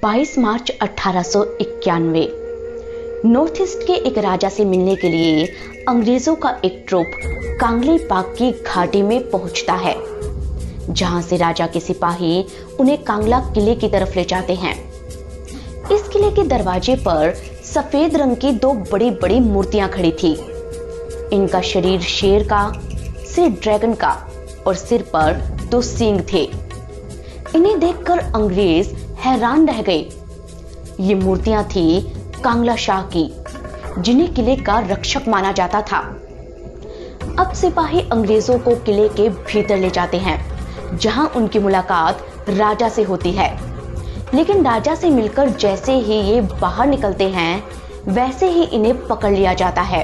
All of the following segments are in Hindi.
22 मार्च 1891 नॉर्थ ईस्ट के एक राजा से मिलने के लिए अंग्रेजों का एक ट्रुप कांगली पाक की घाटी में पहुंचता है, जहां से राजा के सिपाही उन्हें कांगला किले की तरफ ले जाते हैं। इस किले के दरवाजे पर सफेद रंग की दो बड़ी बड़ी मूर्तियां खड़ी थी। इनका शरीर शेर का, सिर ड्रैगन का और सिर पर दो सींग थे। इन्हें देखकर अंग्रेज हैरान रह गए। ये मूर्तियां थी कांगला शाह की, जिन्हें किले का रक्षक माना जाता था। अब सिपाही अंग्रेजों को किले के भीतर ले जाते हैं, जहां उनकी मुलाकात राजा से होती है। लेकिन राजा से मिलकर जैसे ही ये बाहर निकलते हैं, वैसे ही इन्हें पकड़ लिया जाता है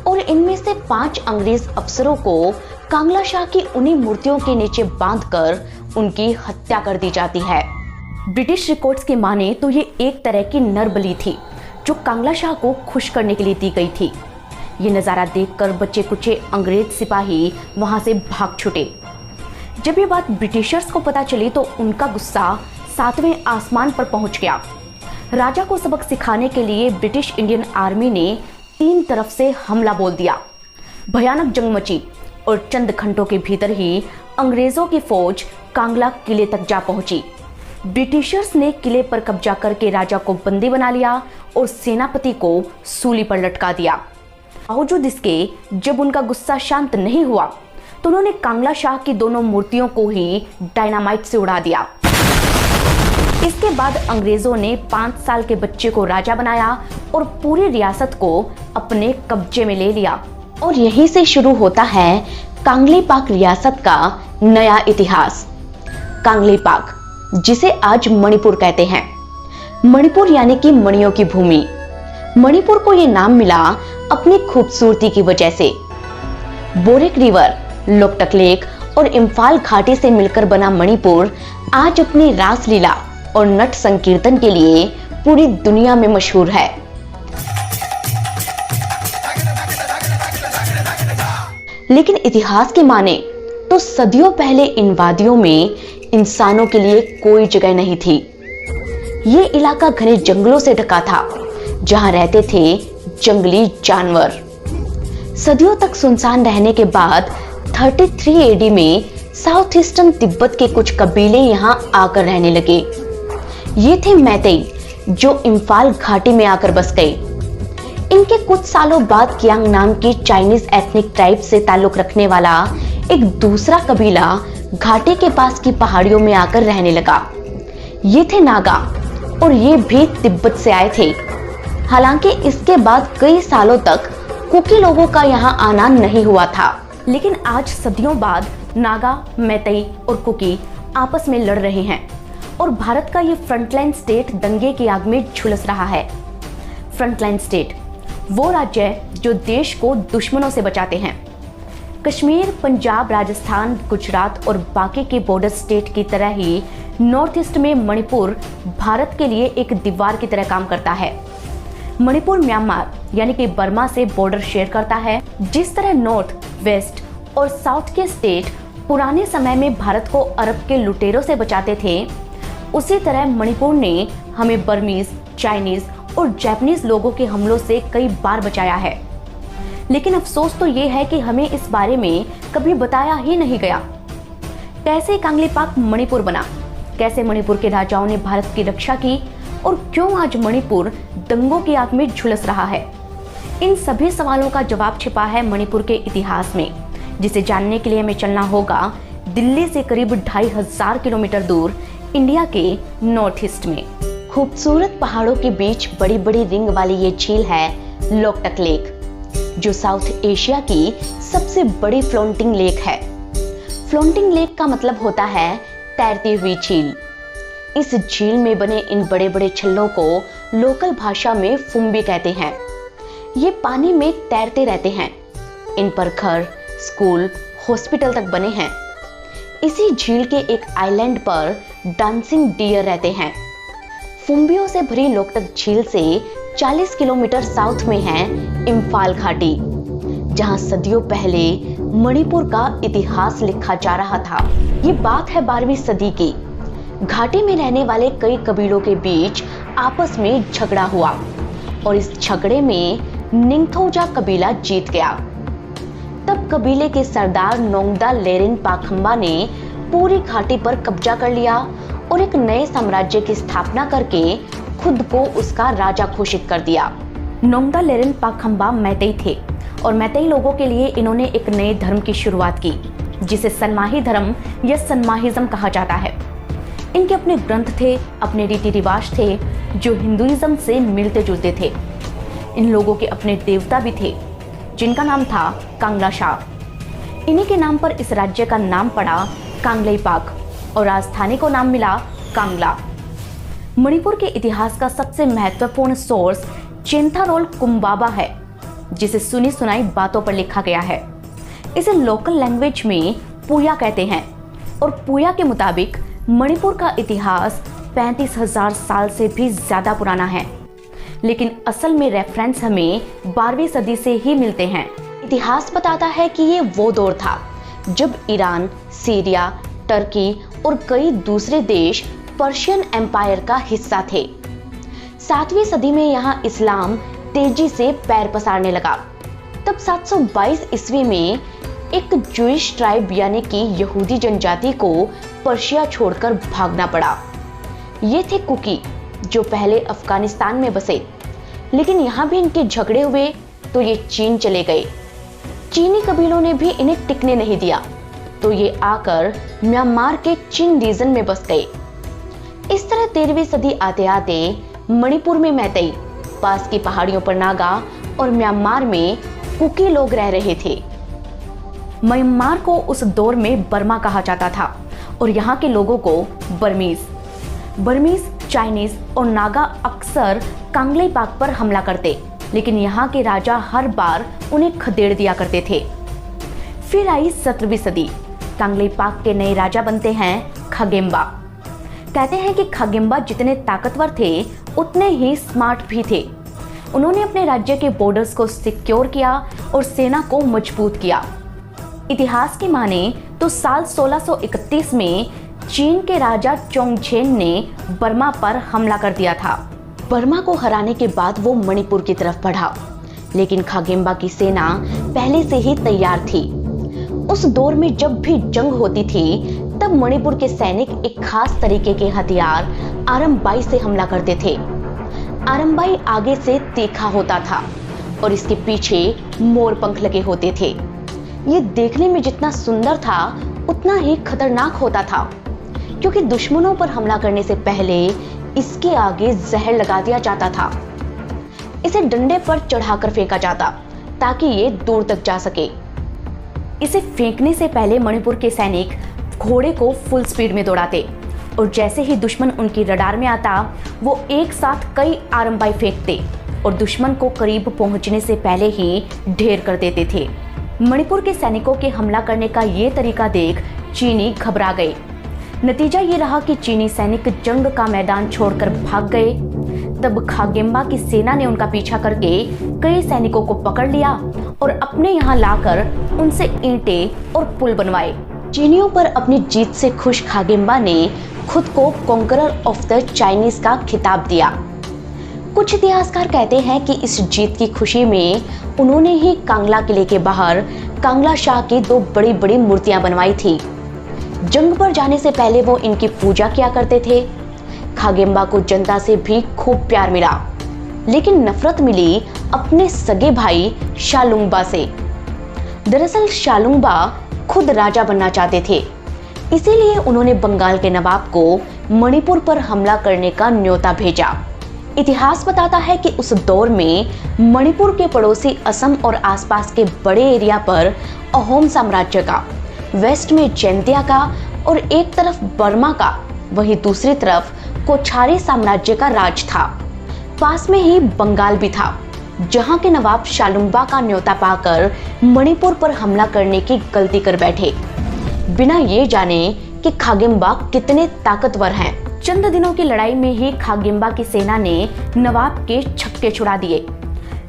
और इनमें से 5 अंग्रेज अफसरों को कांगला शाह की उन्हीं मूर्तियों के नीचे बांधकर उनकी हत्या कर दी जाती है। ब्रिटिश रिकॉर्ड्स के माने तो ये एक तरह की नरबली थी, जो कांगला शाह को खुश करने के लिए दी गई थी। ये नज़ारा देखकर बच्चे कुचे अंग्रेज सिपाही वहां से भाग छुटे। जब ये बात ब्रिटिशर्स को पता चली तो उनका गुस्सा 7वें आसमान पर पहुंच गया। राजा को सबक सिखाने के लिए ब्रिटिश इंडियन आर्मी ने 3 तरफ से हमला बोल दिया। भयानक जंग मची और चंद घंटों के भीतर ही अंग्रेजों की फौज कांगला किले तक जा पहुंची। ब्रिटिशर्स ने किले पर कब्जा करके राजा को बंदी बना लिया और सेनापति को सूली पर लटका दिया। बावजूद इसके जब उनका गुस्सा शांत नहीं हुआ तो उन्होंने कांगला शाह की दोनों मूर्तियों को ही डायनामाइट से उड़ा दिया। इसके बाद अंग्रेजों ने 5 साल के बच्चे को राजा बनाया और पूरी रियासत को अपने कब्जे में ले लिया। और यहीं से शुरू होता है कांगली पाक रियासत का नया इतिहास। कांगली पाक, जिसे आज मणिपुर कहते हैं। मणिपुर यानी कि मणियों की भूमि। मणिपुर को यह नाम मिला अपनी खूबसूरती की वजह से। बोरेक रिवर, लोकटक लेक और इम्फाल घाटी से मिलकर बना मणिपुर आज अपनी रासलीला और नट संकीर्तन के लिए पूरी दुनिया में मशहूर है। लेकिन इतिहास के माने तो सदियों पहले इन वादियों में इंसानों के लिए कोई जगह नहीं थी। ये इलाका घने जंगलों से ढका था, जहां रहते थे जंगली जानवर। सदियों तक सुनसान रहने के बाद 33 एडी में साउथ ईस्टर्न तिब्बत के कुछ कबीले यहां आकर रहने लगे। ये थे मैतेई, जो इम्फाल घाटी में आकर बस गए। इनके कुछ सालों बाद कियांग नाम की चाइनीज एथनिक ट्राइब से ताल्लुक रखने वाला एक दूसरा कबीला घाटी के पास की पहाड़ियों में आकर रहने लगा। ये थे नागा और ये भी तिब्बत से आए थे। हालांकि इसके बाद कई सालों तक कुकी लोगों का यहाँ आना नहीं हुआ था। लेकिन आज सदियों बाद नागा, मैतेई और कुकी आपस में लड़ रहे हैं और भारत का ये फ्रंटलाइन स्टेट दंगे की आग में झुलस रहा है। फ्रंटलाइन स्टेट वो राज्य है जो देश को दुश्मनों से बचाते हैं। कश्मीर, पंजाब, राजस्थान, गुजरात और बाकी के बॉर्डर स्टेट की तरह ही नॉर्थ ईस्ट में मणिपुर भारत के लिए एक दीवार की तरह काम करता है। मणिपुर म्यांमार यानी कि बर्मा से बॉर्डर शेयर करता है। जिस तरह नॉर्थ, वेस्ट और साउथ के स्टेट पुराने समय में भारत को अरब के लुटेरों से बचाते थे, उसी तरह मणिपुर ने हमें बर्मीज, चाइनीज और जापानीज लोगों के हमलों से कई बार बचाया है। लेकिन अफसोस तो ये है कि हमें इस बारे में कभी बताया ही नहीं गया। कैसे कांगली पाक मणिपुर बना, कैसे मणिपुर के राजाओं ने भारत की रक्षा की और क्यों आज मणिपुर दंगों की आग में झुलस रहा है, इन सभी सवालों का जवाब छिपा है मणिपुर के इतिहास में, जिसे जानने के लिए हमें चलना होगा दिल्ली से करीब 2500 किलोमीटर दूर इंडिया के नॉर्थ ईस्ट में। खूबसूरत पहाड़ों के बीच बड़ी बड़ी रिंग वाली ये झील है लोकटक लेक, जो साउथ एशिया की सबसे बड़ी फ्लोटिंग लेक है। फ्लोटिंग लेक का मतलब होता है तैरती हुई झील। इस झील में बने इन बड़े बड़े छल्लों को लोकल भाषा में फुम्बी कहते हैं। ये पानी में तैरते रहते हैं। इन पर घर, स्कूल, हॉस्पिटल तक बने हैं। इसी झील के एक आइलैंड पर डांसिंग डियर रहते हैं। फुम्बियों से भरी लोकटक झील से 40 किलोमीटर साउथ में है इम्फाल घाटी, जहां सदियों पहले मणिपुर का इतिहास लिखा जा रहा था। ये बात है 12वीं सदी की। घाटी में रहने वाले कई कबीलों के बीच आपस में झगड़ा हुआ और इस झगड़े में निंगथौजा कबीला जीत गया। तब कबीले के सरदार नोंगदा लेरिन पाखंबा ने पूरी घाटी पर कब्जा कर लिया और एक नए साम्राज्य की स्थापना करके खुद को उसका राजा घोषित कर दिया। नोंगदा लेरिन पाखंबा मैतेई थे और मैतेई लोगों के लिए इन्होंने एक नए धर्म की शुरुआत की जिसे सनमाही धर्म या सनमाहिज्म कहा जाता है। इनके अपने ग्रंथ थे, अपने रीति रिवाज थे जो हिंदुइज्म से मिलते जुलते थे। इन लोगों के अपने देवता भी थे जिनका नाम था कांगला शाह। इन्हीं के नाम पर इस राज्य का नाम पड़ा कांगलेपाक और राजधानी को नाम मिला कांगला। मणिपुर के इतिहास का सबसे महत्वपूर्ण सोर्स चेंथारोल कुम्बाबा है जिसे सुनी सुनाई बातों पर लिखा गया है। इसे लोकल लैंग्वेज में पुया कहते हैं और पुया के मुताबिक मणिपुर का इतिहास 35,000 साल से भी ज्यादा पुराना है, लेकिन असल में रेफरेंस हमें 12वीं सदी से ही मिलते हैं। इतिहास बताता है कि ये वो दौर था जब ईरान, सीरिया, टर्की और कई दूसरे देश पर्शियन एम्पायर का हिस्सा थे। 7वीं सदी में यहाँ इस्लाम तेजी से पैर पसारने लगा। तब 722 ईस्वी में एक जूइश ट्राइब यानी कि यहूदी जनजाति को पर्शिया छोड़कर भागना पड़ा। ये थे कुकी जो पहले अफगानिस्तान में बसे, लेकिन यहाँ भी इनके झगड़े हुए तो ये चीन चले गए। चीनी कबीलों ने भी इन्हें टिकने नहीं दिया तो ये आकर म्यांमार के चिन रीजन में बस गए। इस तरह 13वीं सदी आते आते मणिपुर में मैतेई, पास की पहाड़ियों पर नागा और म्यांमार में कुकी लोग रह रहे थे। म्यांमार को उस दौर में बर्मा कहा जाता था और यहाँ के लोगों को बर्मीज, चाइनीज और नागा अक्सर कांगलेपाक पर हमला करते, लेकिन यहाँ के राजा हर बार उन्हें खदेड़ दिया करते थे। फिर आई 17वीं सदी। कांगलेपाक के नए राजा बनते हैं खागेम्बा। कहते हैं कि खागेम्बा जितने ताकतवर थे उतने ही स्मार्ट भी थे। उन्होंने अपने राज्य के बॉर्डर्स को सिक्योर किया और सेना को मजबूत किया। इतिहास की माने तो साल 1631 में चीन के राजा चोंगझेन ने बर्मा पर हमला कर दिया था। बर्मा को हराने के बाद वो मणिपुर की तरफ बढ़ा, लेकिन खागेम्बा की सेना पहले से ही तैयार थी। उस दौर में जब भी जंग होती थी तब मणिपुर के सैनिक एक खास तरीके के हथियार आरंबाई से हमला करते थे। आरंबाई आगे से तीखा होता था और इसके पीछे मोर पंख लगे होते थे। ये देखने में जितना सुंदर था उतना ही खतरनाक होता था, क्योंकि दुश्मनों पर हमला करने से पहले इसके आगे जहर लगा दिया जाता था। इसे डंडे पर चढ़ाकर फेंका जाता ताकि ये दूर तक जा सके। इसे फेंकने से पहले मणिपुर के सैनिक घोड़े को फुल स्पीड में दौड़ाते और जैसे ही दुश्मन उनकी रडार में आता वो एक साथ कई आरंबाई फेंकते और दुश्मन को करीब पहुंचने से पहले ही ढेर कर देते थे। मणिपुर के सैनिकों के हमला करने का ये तरीका देख चीनी घबरा गए। नतीजा ये रहा कि चीनी सैनिक जंग का मैदान छोड़कर भाग गए। तब खागेम्बा की सेना ने उनका पीछा करके कई सैनिकों को पकड़ लिया और अपने यहाँ लाकर उनसे ईंटें और पुल बनवाए। चीनियों पर अपनी जीत से खुश खागेम्बा ने खुद को कॉन्करर ऑफ द चाइनीज का खिताब दिया। कुछ इतिहासकार कहते हैं कि इस जीत की खुशी में उन्होंने ही कांगला किले के बाहर कांगला शाह की 2 बड़ी बड़ी मूर्तियां बनवाई थी। जंग पर जाने से पहले वो इनकी पूजा किया करते थे। खागेम्बा को जनता से भी खूब प्यार मिला, लेकिन नफरत मिली अपने सगे भाई शालुंगबा से। दरअसल शालुंगबा खुद राजा बनना चाहते थे, इसीलिए उन्होंने बंगाल के नवाब को मणिपुर पर हमला करने का न्योता भेजा। इतिहास बताता है कि उस दौर में मणिपुर के पड़ोसी असम और आसपास के बड़े एरिया पर अहोम साम्राज्य का, वेस्ट में जैंतिया का और एक तरफ बर्मा का, वहीं दूसरी तरफ कोछारी साम्राज्य का राज था। पास में ही बंगाल भी था, जहां के नवाब शालुंगबा का न्योता पाकर मणिपुर पर हमला करने की गलती कर बैठे, बिना ये जाने कि खागेम्बा कितने ताकतवर हैं। चंद दिनों की लड़ाई में ही खागेम्बा की सेना ने नवाब के छक्के छुड़ा दिए।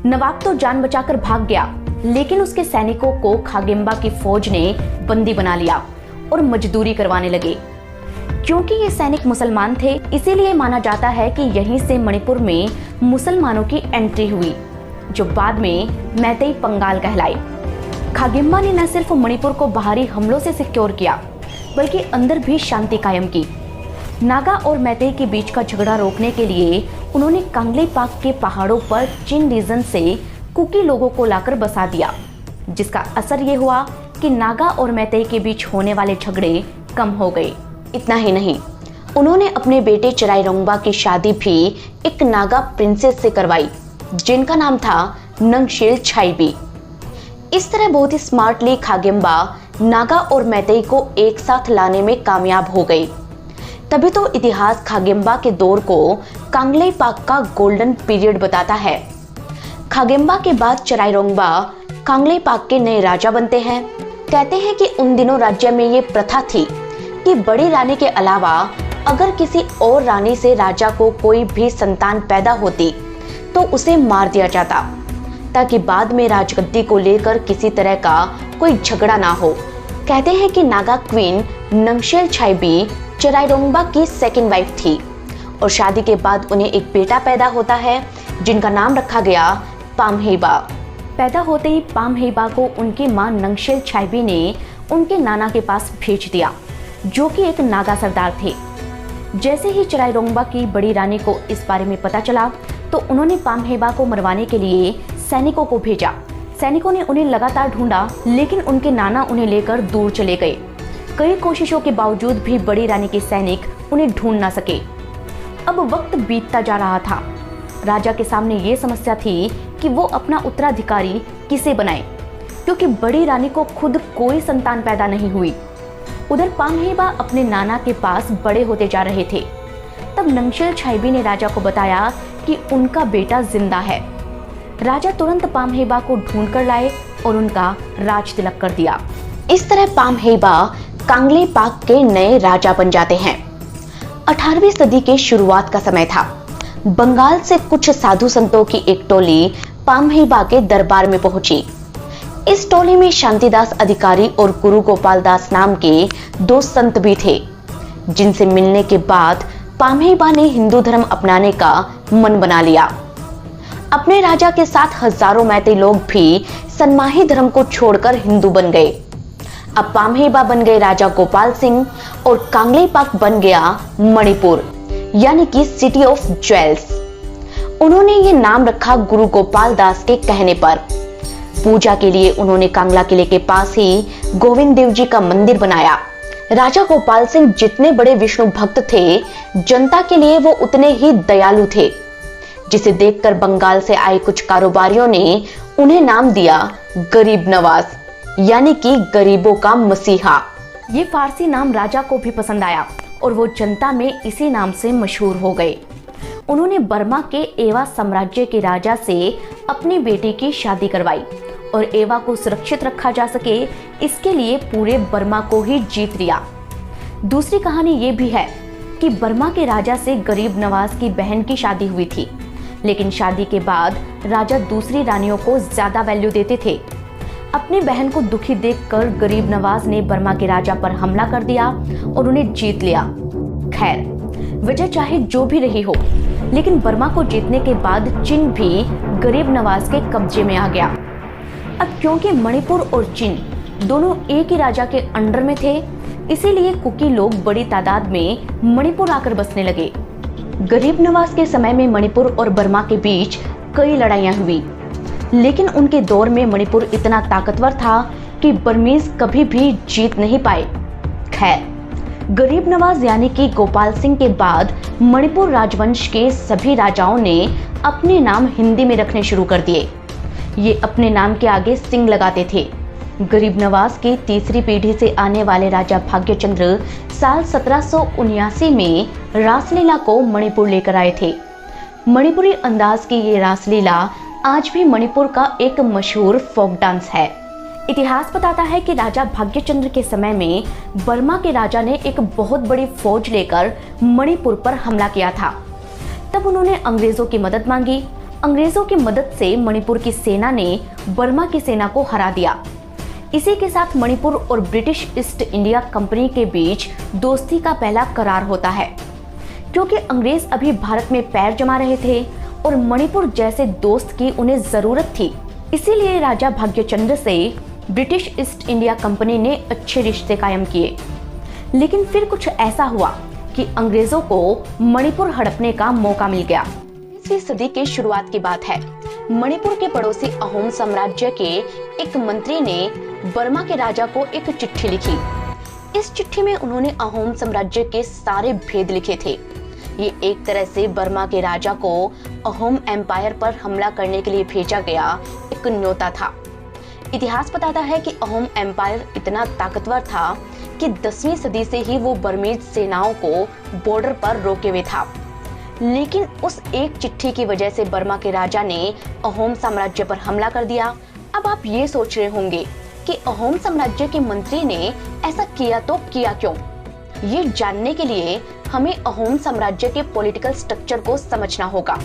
नवाब तो जान बचाकर भाग गया, लेकिन उसके सैनिकों को खागेम्बा की फौज ने बंदी बना लिया और मजदूरी करवाने लगे। क्योंकि ये सैनिक मुसलमान थे, इसीलिए माना जाता है कि यहीं से मणिपुर में मुसलमानों की एंट्री हुई, जो बाद में मैतेई पंगाल कहलाई। खागिम्बा ने न सिर्फ मणिपुर को बाहरी हमलों से सिक्योर किया, बल्कि अंदर भी शांति कायम की। नागा और मैतेई के बीच का झगड़ा रोकने के लिए उन्होंने कांगलेपाक के पहाड़ों पर चिन रीजन से कुकी लोगों को लाकर बसा दिया, जिसका असर ये हुआ कि नागा और मैतेई के बीच होने वाले झगड़े कम हो गए। इतना ही नहीं, उन्होंने अपने बेटे चराइरोंगबा की शादी भी एक नागा प्रिंसेस से करवाई, जिनका नाम था नंगशेल छाइबी। इस तरह बहुत ही स्मार्टली खागिम्बा नागा और मैतेई को एक साथ लाने में कामयाब हो गई। तभी तो इतिहास खागिम्बा के दौर को कांगलेपाक का गोल्डन पीरियड बताता है। खागिम्बा के बाद चराइरोंगबा कांगलेपाक के नए राजा बनते हैं। कहते हैं कि उन दिनों राज्य में ये प्रथा थी कि बड़ी रानी के अलावा अगर किसी और रानी से राजा को कोई भी संतान पैदा होती तो उसे मार दिया जाता, ताकि बाद में राजगद्दी को लेकर किसी तरह का कोई झगड़ा ना हो। कहते हैं कि नागा क्वीन नंगशेल छाइबी चराइरोंगबा की सेकंड वाइफ थी और शादी के बाद उन्हें एक बेटा पैदा होता है, जिनका नाम रखा गया पामहेइबा। पैदा होते ही पामहेइबा को उनकी मां नंगशेल छाइबी ने उनके नाना के पास भेज दिया, जो कि एक नागा सरदार थे। जैसे ही चराइरोंगबा की बड़ी रानी को इस बारे में पता चला तो उन्होंने पामहेइबा को मरवाने के लिए सैनिकों को भेजा। सैनिकों ने उन्हें लगातार ढूंढा, लेकिन उनके नाना उन्हें लेकर दूर चले गए। कई कोशिशों के बावजूद भी बड़ी रानी के सैनिक उन्हें ढूंढ ना सके। अब वक्त बीतता जा रहा था। राजा के सामने ये समस्या थी कि वो अपना उत्तराधिकारी किसे बनाए, क्योंकि बड़ी रानी को खुद कोई संतान पैदा नहीं हुई। उधर पामहेइबा अपने नाना के पास बड़े होते जा रहे थे। तब नंगशेल छाइबी ने राजा को बताया कि उनका बेटा जिंदा है। राजा तुरंत पामहेइबा को ढूंढ कर लाए और उनका राज तिलक कर दिया। इस तरह पामहेइबा कांगलेपाक के नए राजा बन जाते हैं। 18वीं सदी के शुरुआत का समय था। बंगाल से कुछ साधु संतों की एक टोली पामहेइबा के दरबार में पहुंची। इस टोली में शांतिदास अधिकारी और गुरु गोपाल दास नाम के दो संत भी थे, जिनसे मिलने के बाद पामहेइबा ने हिंदू धर्म अपनाने का मन बना लिया। अपने राजा के साथ हजारों मैतेई लोग भी सनमाही धर्म को छोड़कर हिंदू बन गए। अब पामहेइबा बन गए राजा गोपाल सिंह और कांगलेपाक बन गया मणिपुर, यानी कि सिटी ऑफ ज्वेल्स। उन्होंने ये नाम रखा गुरु गोपाल दास के कहने पर। पूजा के लिए उन्होंने कांगला किले के पास ही गोविंद देव जी का मंदिर बनाया। राजा गोपाल सिंह जितने बड़े विष्णु भक्त थे, जनता के लिए वो उतने ही दयालु थे, जिसे देखकर बंगाल से आए कुछ कारोबारियों ने उन्हें नाम दिया गरीब नवाज, यानी कि गरीबों का मसीहा। ये फारसी नाम राजा को भी पसंद आया और वो जनता में इसी नाम से मशहूर हो गए। उन्होंने बर्मा के एवा साम्राज्य के राजा से अपनी बेटी की शादी करवाई और एवा को सुरक्षित रखा जा सके, इसके लिए पूरे बर्मा को ही जीत लिया। दूसरी कहानी ये भी है कि बर्मा के राजा से गरीब नवाज की बहन की शादी हुई थी, लेकिन शादी के बाद राजा दूसरी रानियों को ज्यादा वैल्यू देते थे। अपनी बहन को दुखी देखकर गरीब नवाज ने बर्मा के राजा पर हमला कर दिया और उन्हें जीत लिया। खैर, वजह चाहे जो भी रही हो, लेकिन बर्मा को जीतने के बाद चीन भी गरीब नवाज के कब्जे में आ गया। अब क्योंकि मणिपुर और चीन दोनों एक ही राजा के अंडर में थे, इसीलिए कुकी लोग बड़ी तादाद में मणिपुर आकर बसने लगे। गरीब नवाज के समय में मणिपुर और बर्मा के बीच कई लड़ाइयां हुई, लेकिन उनके दौर में मणिपुर इतना ताकतवर था कि बर्मीज कभी भी जीत नहीं पाए। खैर, गरीब नवाज यानी कि गोपाल सिंह के बाद मणिपुर राजवंश के सभी राजाओं ने अपने नाम हिंदी में रखने शुरू कर दिए। ये अपने नाम के आगे सिंह लगाते थे। गरीब नवाज की तीसरी पीढ़ी से आने वाले राजा भाग्यचंद्र साल 1779 में रासलीला को मणिपुर लेकर आए थे। मणिपुरी अंदाज की ये रासलीला आज भी मणिपुर का एक मशहूर फोक डांस है। इतिहास बताता है कि राजा भाग्यचंद्र के समय में बर्मा के राजा ने एक बहुत बड़ी फौज लेकर मणिपुर पर हमला किया था। तब उन्होंने अंग्रेजों की मदद मांगी। अंग्रेजों की मदद से मणिपुर की सेना ने बर्मा की सेना को हरा दिया। इसी के साथ मणिपुर और ब्रिटिश ईस्ट इंडिया कंपनी के बीच दोस्ती का पहला करार होता है, क्योंकि अंग्रेज अभी भारत में पैर जमा रहे थे और मणिपुर जैसे दोस्त की उन्हें जरूरत थी। इसीलिए राजा भाग्यचंद्र से ब्रिटिश ईस्ट इंडिया कंपनी ने अच्छे रिश्ते कायम किए। लेकिन फिर कुछ ऐसा हुआ कि अंग्रेजों को मणिपुर हड़पने का मौका मिल गया। 20वीं सदी के शुरुआत की बात है। मणिपुर के पड़ोसी अहोम साम्राज्य के एक मंत्री ने बर्मा के राजा को एक चिट्ठी लिखी। इस चिट्ठी में उन्होंने अहोम साम्राज्य के सारे भेद लिखे थे। ये एक तरह से बर्मा के राजा को अहोम एम्पायर पर हमला करने के लिए भेजा गया एक न्योता था। इतिहास बताता है कि अहोम एम्पायर इतना ताकतवर था कि 10वीं सदी से ही वो बर्मीज सेनाओं को बॉर्डर पर रोके हुए था। लेकिन उस एक चिट्ठी की वजह से बर्मा के राजा ने अहोम साम्राज्य पर हमला कर दिया। अब आप ये सोच रहे होंगे कि अहोम साम्राज्य के मंत्री ने ऐसा किया तो किया क्यों? ये जानने के लिए हमें अहोम साम्राज्य के पॉलिटिकल स्ट्रक्चर को समझना होगा।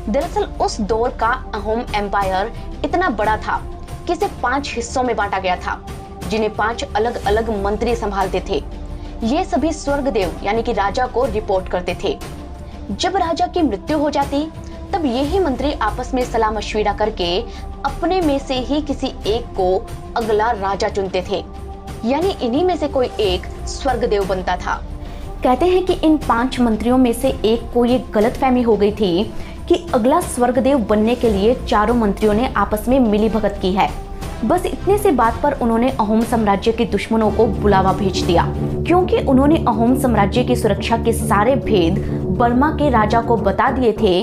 दरअसल उस दौर का अहोम एम्पायर इतना बड़ा था कि इसे 5 हिस्सों में बांटा गया था, जिन्हें 5 अलग अलग मंत्री संभालते थे। ये सभी स्वर्गदेव यानी कि राजा को रिपोर्ट करते थे। जब राजा की मृत्यु हो जाती तब यही मंत्री आपस में सलाह मशविरा करके अपने में से ही किसी एक को अगला राजा चुनते थे, यानी इन्हीं में से कोई एक स्वर्गदेव बनता था। कहते हैं कि इन 5 मंत्रियों में से एक को ये गलतफहमी हो गई थी कि अगला स्वर्गदेव बनने के लिए चारों मंत्रियों ने आपस में मिलीभगत की है। बस इतने से बात पर उन्होंने अहोम साम्राज्य के दुश्मनों को बुलावा भेज दिया, क्योंकि उन्होंने अहोम साम्राज्य की सुरक्षा के सारे भेद बर्मा के राजा को बता दिए थे।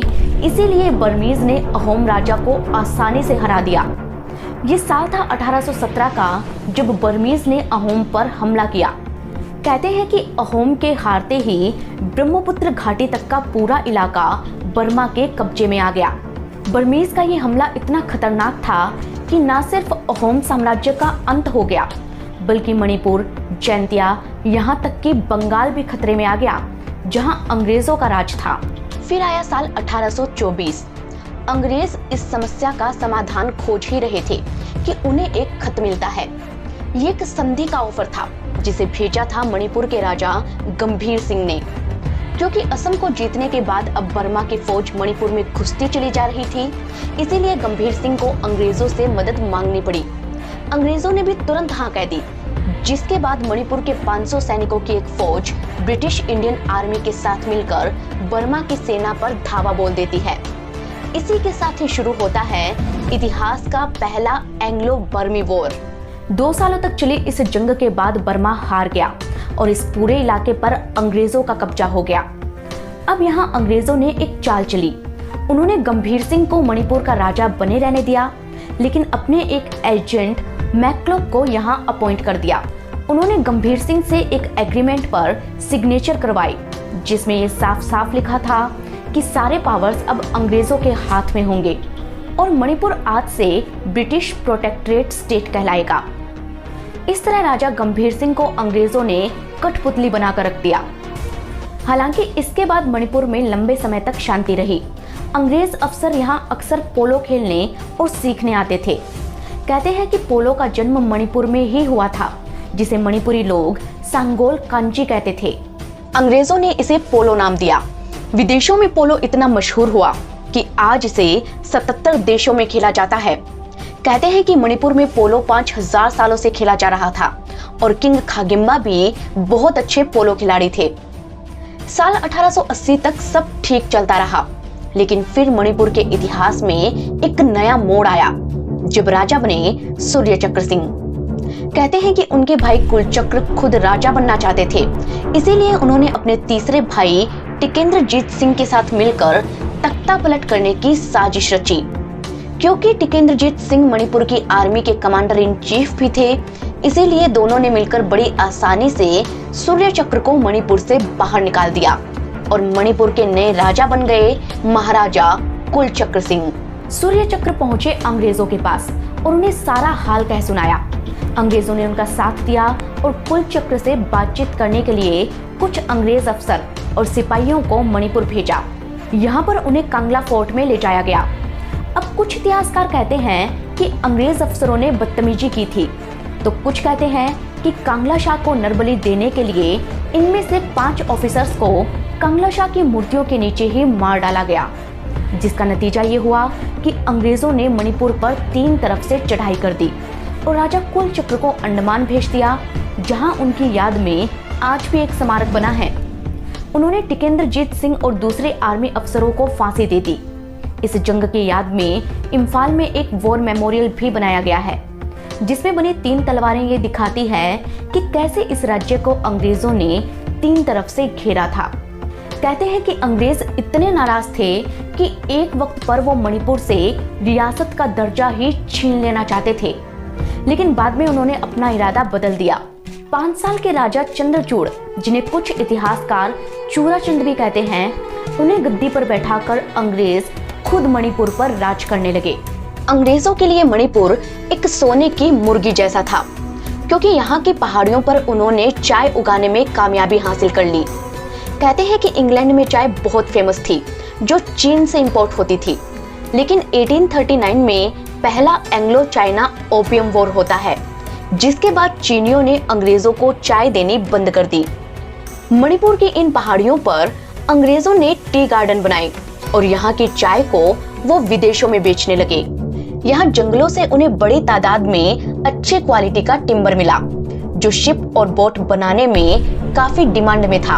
इसीलिए बर्मीज ने अहोम राजा को आसानी से हरा दिया। ये साल था 1817 का, जब बर्मीज ने अहोम पर हमला किया। कहते हैं कि अहोम के हारते ही ब्रह्मपुत्र घाटी तक का पूरा इलाका बर्मा के कब्जे में आ गया। बर्मीज का ये हमला इतना खतरनाक था कि न सिर्फ अहोम साम्राज्य का अंत हो गया, बल्कि मणिपुर, जैंतिया, यहाँ तक कि बंगाल भी खतरे में आ गया, जहां अंग्रेजों का राज था। फिर आया साल 1824। अंग्रेज इस समस्या का समाधान खोज ही रहे थे कि उन्हें एक खत मिलता है। ये एक संधि का ऑफर था, जिसे भेजा था मणिपुर के राजा गंभीर सिंह ने। क्योंकि असम को जीतने के बाद अब बर्मा की फौज मणिपुर में घुसती चली जा रही थी, इसीलिए गंभीर सिंह को अंग्रेजों से मदद मांगनी पड़ी। अंग्रेजों ने भी तुरंत हाँ कह दी, जिसके बाद मणिपुर के 500 सैनिकों की एक फौज ब्रिटिश इंडियन आर्मी के साथ मिलकर बर्मा की सेना पर धावा बोल देती है। इसी के साथ ही शुरू होता है इतिहास का पहला एंग्लो बर्मी वॉर। 2 सालों तक चली इस जंग के बाद बर्मा हार गया और इस पूरे इलाके पर अंग्रेजों का कब्जा हो गया। अब यहाँ अंग्रेजों ने एक चाल चली। उन्होंने गंभीर सिंह को मणिपुर का राजा बने रहने दिया, लेकिन अपने एक एजेंट मैक्लोक को यहाँ अपॉइंट कर दिया। उन्होंने गंभीर सिंह से एक एग्रीमेंट पर सिग्नेचर करवाई, जिसमें ये साफ साफ लिखा था कि सारे पावर्स अब अंग्रेजों के हाथ में होंगे और मणिपुर आज से ब्रिटिश प्रोटेक्टरेट स्टेट कहलाएगा। इस तरह राजा गंभीर सिंह को अंग्रेजों ने कठपुतली बनाकर रख दिया। हालांकि इसके बाद मणिपुर में लंबे समय तक शांति रही। अंग्रेज अफसर यहाँ अक्सर पोलो खेलने और सीखने आते थे। कहते हैं कि पोलो का जन्म मणिपुर में ही हुआ था, जिसे मणिपुरी लोग सांगोल कांची कहते थे। अंग्रेजों ने इसे पोलो नाम दिया। विदेशों में पोलो इतना मशहूर हुआ कि आज इसे 77 देशों में खेला जाता है। कहते हैं कि मणिपुर में पोलो 5000 सालों से खेला जा रहा था और किंग खागिम्बा भी बहुत अच्छे पोलो खिलाड़ी थे। साल 1880 तक सब ठीक चलता रहा, लेकिन फिर मणिपुर के इतिहास में एक नया मोड़ आया जब राजा बने सूर्यचक्र सिंह। कहते हैं कि उनके भाई कुलचक्र खुद राजा बनना चाहते थे, इसीलिए उन्होंने अपने तीसरे भाई टिकेंद्रजीत सिंह के साथ मिलकर तख्ता पलट करने की साजिश रची। क्योंकि टिकेंद्रजीत सिंह मणिपुर की आर्मी के कमांडर इन चीफ भी थे, इसीलिए दोनों ने मिलकर बड़ी आसानी से सूर्यचक्र को मणिपुर से बाहर निकाल दिया और मणिपुर के नए राजा बन गए महाराजा कुलचक्र सिंह। सूर्यचक्र पहुंचे अंग्रेजों के पास और उन्हें सारा हाल कह सुनाया। अंग्रेजों ने उनका साथ दिया और कुलचक्र से बातचीत करने के लिए कुछ अंग्रेज अफसर और सिपाहियों को मणिपुर भेजा। यहाँ पर उन्हें कांगला फोर्ट में ले जाया गया। अब कुछ इतिहासकार कहते हैं कि अंग्रेज अफसरों ने बदतमीजी की थी तो कुछ कहते हैं कि कांगला शाह को नरबली देने के लिए इनमें से 5 ऑफिसर्स को कांगला शाह की मूर्तियों के नीचे ही मार डाला गया, जिसका नतीजा ये हुआ कि अंग्रेजों ने मणिपुर पर 3 तरफ से चढ़ाई कर दी और राजा कुलचक्र को अंडमान भेज दिया, जहां उनकी याद में आज भी एक स्मारक बना है। उन्होंने टिकेंद्रजीत सिंह और दूसरे आर्मी अफसरों को फांसी दे दी। इस जंग की याद में इम्फाल में एक वॉर मेमोरियल भी बनाया गया है, जिसमें बनी 3 तलवारें ये दिखाती है कि कैसे इस राज्य को अंग्रेजों ने 3 तरफ से घेरा था। कहते हैं कि अंग्रेज इतने नाराज थे कि एक वक्त पर वो मणिपुर से रियासत का दर्जा ही छीन लेना चाहते थे, लेकिन बाद में उन्होंने अपना इरादा बदल दिया। 5 साल के राजा चंद्रचूड़, जिन्हें कुछ इतिहासकार चूड़ाचंद भी कहते हैं, उन्हें गद्दी पर बैठाकर अंग्रेज खुद मणिपुर पर राज करने लगे। अंग्रेजों के लिए मणिपुर एक सोने की मुर्गी जैसा था, क्योंकि यहाँ की पहाड़ियों पर उन्होंने चाय उगाने में कामयाबी हासिल कर ली। कहते हैं कि इंग्लैंड में चाय बहुत फेमस थी, जो चीन से इंपोर्ट होती थी, लेकिन 1839 में पहला एंग्लो चाइना ओपियम वॉर होता है, जिसके बाद चीनियों ने अंग्रेजों को चाय देनी बंद कर दी। मणिपुर की इन पहाड़ियों पर अंग्रेजों ने टी गार्डन बनाए और यहाँ की चाय को वो विदेशों में बेचने लगे। यहाँ जंगलों से उन्हें बड़ी तादाद में अच्छे क्वालिटी का टिम्बर मिला, जो शिप और बोट बनाने में काफी डिमांड में था।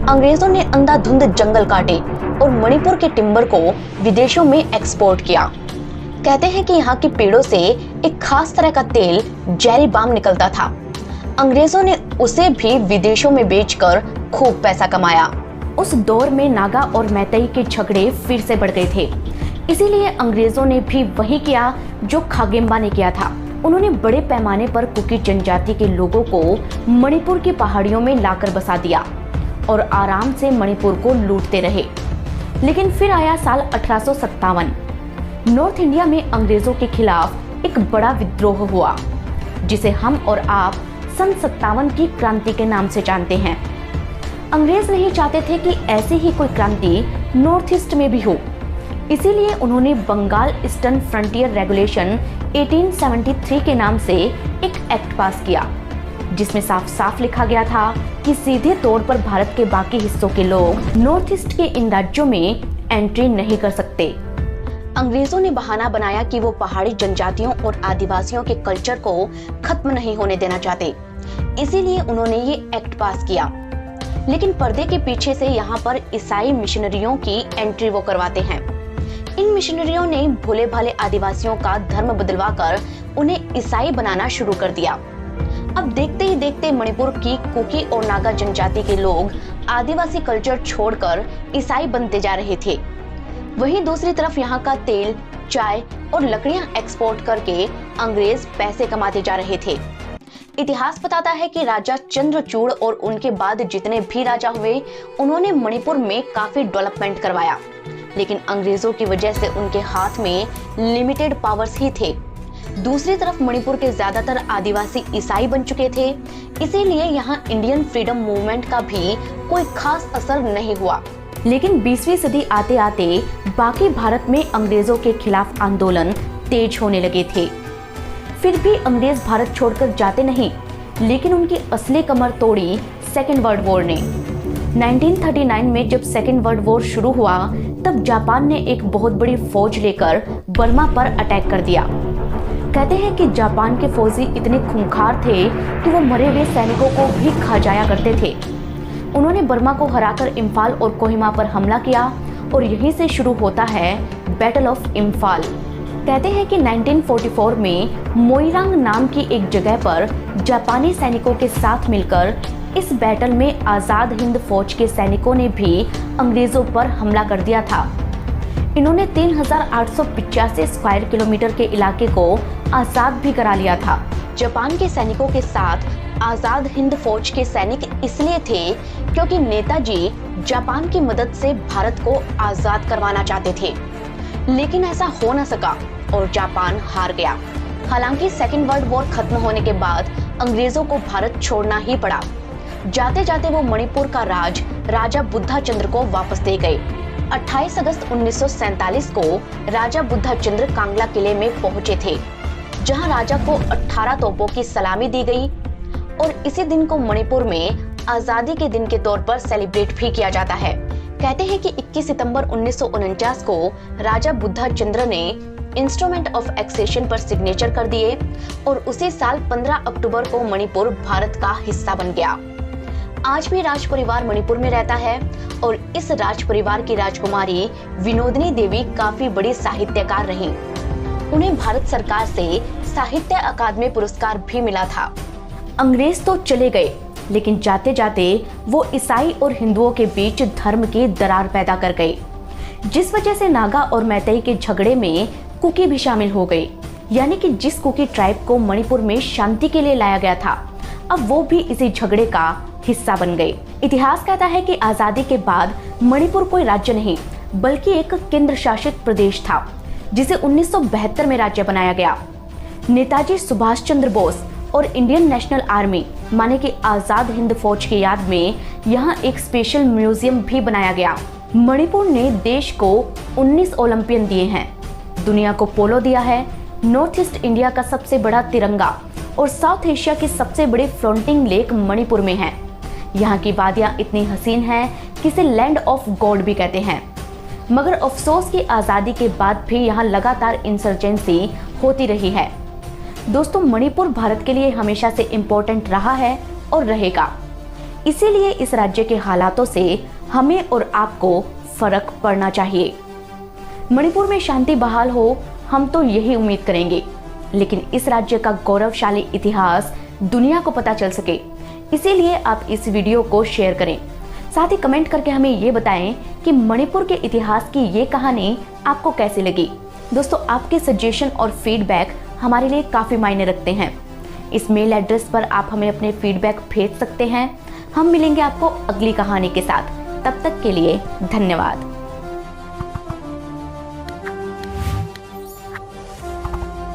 अंग्रेजों ने अंधाधुंध जंगल काटे और मणिपुर के टिम्बर को विदेशों में एक्सपोर्ट किया। कहते हैं कि यहाँ के पेड़ों से एक खास तरह का तेल जेरी बाम निकलता था। अंग्रेजों ने उसे भी विदेशों में बेचकर खूब पैसा कमाया। उस दौर में नागा और मैतेई के झगड़े फिर से बढ़ गए थे, इसीलिए अंग्रेजों ने भी वही किया जो खागेम्बा ने किया था। उन्होंने बड़े पैमाने पर कुकी जनजाति के लोगों को मणिपुर की पहाड़ियों में लाकर बसा दिया और आराम से मणिपुर को लूटते रहे। लेकिन फिर आया साल 1857। नॉर्थ इंडिया में अंग्रेजों के खिलाफ एक बड़ा विद्रोह हुआ, जिसे हम और आप सन 57 की क्रांति के नाम से जानते हैं। अंग्रेज नहीं चाहते थे कि ऐसी ही कोई क्रांति नॉर्थ ईस्ट में भी हो, इसीलिए उन्होंने बंगाल ईस्टर्न फ्रंटियर रेगुलेशन 1873 के नाम से एक एक्ट पास किया, जिसमें साफ साफ लिखा गया था कि सीधे तौर पर भारत के बाकी हिस्सों के लोग नॉर्थ ईस्ट के इन राज्यों में एंट्री नहीं कर सकते। अंग्रेजों ने बहाना बनाया कि वो पहाड़ी जनजातियों और आदिवासियों के कल्चर को खत्म नहीं होने देना चाहते, इसीलिए उन्होंने ये एक्ट पास किया। लेकिन पर्दे के पीछे से यहाँ पर ईसाई मिशनरियों की एंट्री वो करवाते हैं। इन मिशनरियों ने भोले भाले आदिवासियों का धर्म बदलवाकर उन्हें ईसाई बनाना शुरू कर दिया। अब देखते ही देखते मणिपुर की कुकी और नागा जनजाति के लोग आदिवासी कल्चर छोड़कर ईसाई बनते जा रहे थे। वहीं दूसरी तरफ यहाँ का तेल, चाय और लकड़ियां एक्सपोर्ट करके अंग्रेज पैसे कमाते जा रहे थे। इतिहास बताता है कि राजा चंद्रचूड़ और उनके बाद जितने भी राजा हुए, उन्होंने मणिपुर में काफी डेवलपमेंट करवाया, लेकिन अंग्रेजों की वजह से उनके हाथ में लिमिटेड पावर्स ही थे। दूसरी तरफ मणिपुर के ज्यादातर आदिवासी ईसाई बन चुके थे, इसीलिए यहाँ इंडियन फ्रीडम मूवमेंट का भी कोई खास असर नहीं हुआ। लेकिन 20वीं सदी आते आते बाकी भारत में अंग्रेजों के खिलाफ आंदोलन तेज होने लगे थे। फिर भी अंग्रेज भारत छोड़कर जाते नहीं, लेकिन उनकी असली कमर तोड़ी सेकेंड वर्ल्ड वॉर ने। 1939 में जब सेकेंड वर्ल्ड वॉर शुरू हुआ, तब जापान ने एक बहुत बड़ी फौज लेकर बर्मा पर अटैक कर दिया। कहते हैं कि जापान के फौजी इतने खूंखार थे कि वो मरे हुए सैनिकों को भी खा जाया करते थे। उन्होंने बर्मा को हराकर इम्फाल और कोहिमा पर हमला किया और यहीं से शुरू होता है बैटल ऑफ इम्फाल। कहते हैं कि 1944 में मोइरांग नाम की एक जगह पर जापानी सैनिकों के साथ मिलकर इस बैटल में आज़ाद हिंद फौज के सैनिकों ने भी अंग्रेजों पर हमला कर दिया था। इन्होंने 3885 स्क्वायर किलोमीटर के इलाके को आज़ाद भी करा लिया था। जापान के सैनिकों के साथ आज़ाद हिंद फौज के सैनिक इसलिए थे क्योंकि नेताजी जापान की मदद से भारत को आज़ाद करवाना चाहते थे, लेकिन ऐसा हो न सका और जापान हार गया। हालांकि सेकेंड वर्ल्ड वॉर खत्म होने के बाद अंग्रेजों को भारत छोड़ना ही पड़ा। जाते जाते वो मणिपुर का राज राजा बुद्धा चंद्र को वापस दे गए। 28 अगस्त 1947 को राजा बुद्धा चंद्र कांगला किले में पहुंचे थे, जहां राजा को 18 तोपों की सलामी दी गई और इसी दिन को मणिपुर में आजादी के दिन के तौर पर सेलिब्रेट भी किया जाता है। कहते हैं कि 21 सितंबर 1949 को राजा बुद्धा चंद्र ने इंस्ट्रूमेंट ऑफ एक्सेशन पर सिग्नेचर कर दिए और उसी साल 15 अक्टूबर को मणिपुर भारत का हिस्सा बन गया। आज भी राज परिवार मणिपुर में रहता है और इस राज परिवार की राजकुमारी विनोदिनी देवी काफी बड़ी साहित्यकार रहीं। उन्हें भारत सरकार से साहित्य अकादमी पुरस्कार भी मिला था। अंग्रेज तो चले गए, लेकिन जाते जाते वो ईसाई और हिंदुओं के बीच धर्म की दरार पैदा कर गए, जिस वजह से नागा और मैतेई के झगड़े में कुकी भी शामिल हो गई। यानी कि जिस कुकी ट्राइब को मणिपुर में शांति के लिए लाया गया था, अब वो भी इसी झगड़े का हिस्सा बन गए। इतिहास कहता है कि आजादी के बाद मणिपुर कोई राज्य नहीं बल्कि एक केंद्र शासित प्रदेश था, जिसे 1972 में राज्य बनाया गया। नेताजी सुभाष चंद्र बोस और इंडियन नेशनल आर्मी माने कि आजाद हिंद फौज की याद में यहाँ एक स्पेशल म्यूजियम भी बनाया गया। मणिपुर ने देश को 19 ओलंपियन दिए हैं, दुनिया को पोलो दिया है, नॉर्थ ईस्ट इंडिया का सबसे बड़ा तिरंगा और साउथ एशिया की सबसे बड़ी फ्लोटिंग लेक मणिपुर में है। यहाँ की वादियां इतनी हसीन हैं कि इसे लैंड ऑफ गॉड भी कहते हैं। मगर अफसोस की आजादी के बाद भी यहाँ लगातार इंसर्जेंसी होती रही है। दोस्तों, मणिपुर भारत के लिए हमेशा से इम्पोर्टेंट रहा है और रहेगा। इसीलिए इस राज्य के हालातों से हमें और आपको फर्क पड़ना चाहिए। मणिपुर में शांति बहाल हो, हम तो यही उम्मीद करेंगे, लेकिन इस राज्य का गौरवशाली इतिहास दुनिया को पता चल सके, इसीलिए आप इस वीडियो को शेयर करें। साथ ही कमेंट करके हमें ये बताएं कि मणिपुर के इतिहास की ये कहानी आपको कैसी लगी। दोस्तों, आपके सजेशन और फीडबैक हमारे लिए काफी मायने रखते हैं। इस मेल एड्रेस पर आप हमें अपने फीडबैक भेज सकते हैं। हम मिलेंगे आपको अगली कहानी के साथ। तब तक के लिए धन्यवाद।